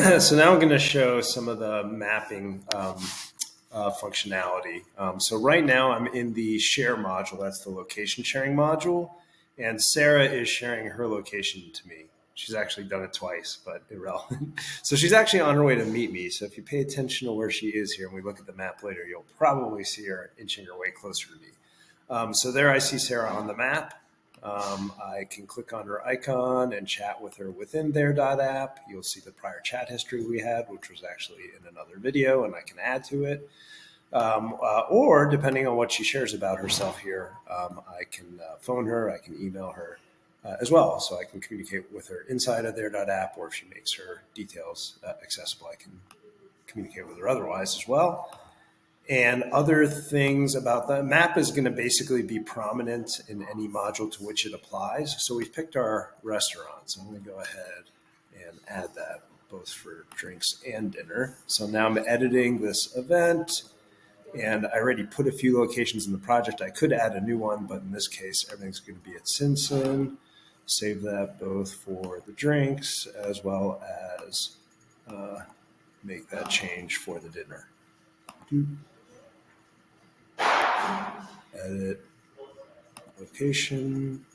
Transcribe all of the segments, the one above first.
So now I'm going to show some of the mapping functionality. So right now I'm in the share module. That's the location sharing module. And Sarah is sharing her location to me. She's actually done it twice, but irrelevant. So she's actually on her way to meet me. So if you pay attention to where she is here and we look at the map later, you'll probably see her inching her way closer to me. So there I see Sarah on the map. I can click on her icon and chat with her within their app. You'll see the prior chat history we had, which was actually in another video, and I can add to it. Or depending on what she shares about herself here, I can phone her, I can email her as well. So I can communicate with her inside of their app, or if she makes her details accessible, I can communicate with her otherwise as well. And other things about the map is going to basically be prominent in any module to which it applies. So we've picked our restaurants. I'm going to go ahead and add that both for drinks and dinner. So now I'm editing this event, and I already put a few locations in the project. I could add a new one, but in this case, everything's going to be at Sinsin. Save that both for the drinks as well as make that change for the dinner. Edit, location,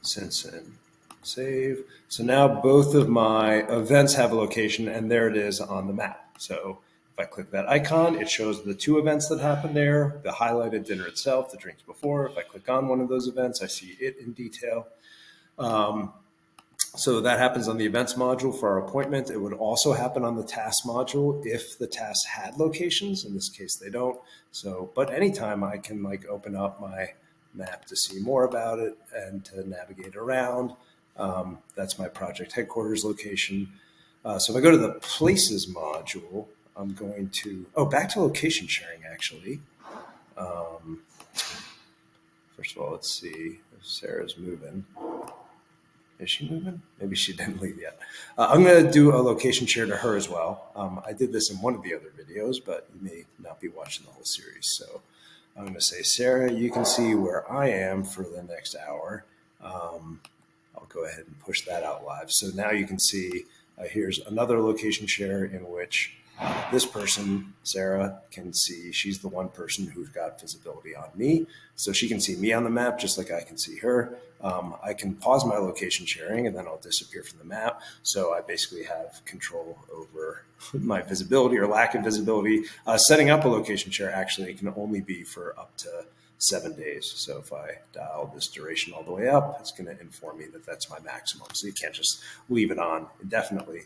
Sinsin, save. So now both of my events have a location, and there it is on the map. So if I click that icon, it shows the two events that happened there, the highlighted dinner itself, the drinks before. If I click on one of those events, I see it in detail. So that happens on the events module for our appointment. It would also happen on the task module if the tasks had locations. In this case, they don't. So, but anytime I can open up my map to see more about it and to navigate around. That's my project headquarters location. So if I go to the places module, I'm going to, back to location sharing actually. First of all, let's see if Sarah's moving. Is she moving? Maybe she didn't leave yet. I'm going to do a location share to her as well. I did this in one of the other videos, but you may not be watching the whole series. So I'm going to say, Sarah, you can see where I am for the next hour. I'll go ahead and push that out live. So now you can see here's another location share in which this person, Sarah, can see she's the one person who's got visibility on me. So she can see me on the map just like I can see her. I can pause my location sharing and then I'll disappear from the map. So I basically have control over my visibility or lack of visibility. Setting up a location share actually can only be for up to 7 days. So if I dial this duration all the way up, it's going to inform me that that's my maximum. So you can't just leave it on indefinitely.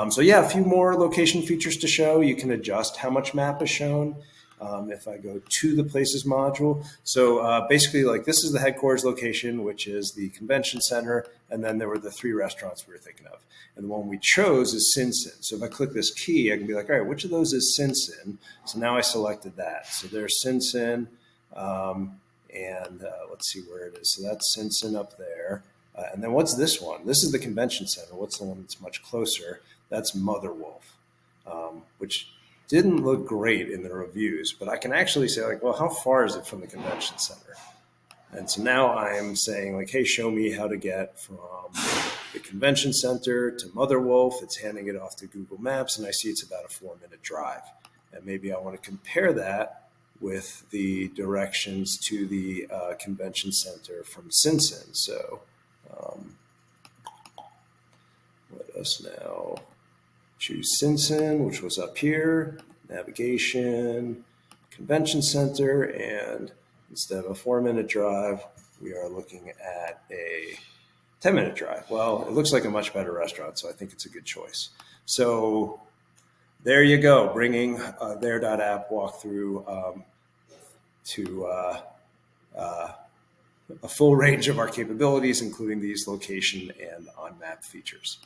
So yeah, a few more location features to show. You can adjust how much map is shown. If I go to the places module. So basically this is the headquarters location, which is the convention center. And then there were the 3 restaurants we were thinking of. And the one we chose is Sinsin. So if I click this key, I can be like, all right, which of those is Sinsin? So now I selected that. So there's Sinsin. Let's see where it is. So that's Sinsin up there. And then what's this one? This is the convention center. What's the one that's much closer? That's Mother Wolf, which didn't look great in the reviews, but I can actually say well, how far is it from the convention center? And so now I'm saying hey, show me how to get from the convention center to Mother Wolf. It's handing it off to Google Maps, and I see it's about a 4-minute drive. And maybe I want to compare that with the directions to the convention center from Sinsin. So let us now choose Sinsin, which was up here, navigation, convention center, and instead of a 4-minute drive, we are looking at a 10-minute drive. Well, it looks like a much better restaurant, so I think it's a good choice. So there you go, bringing their app walkthrough to a full range of our capabilities, including these location and on-map features.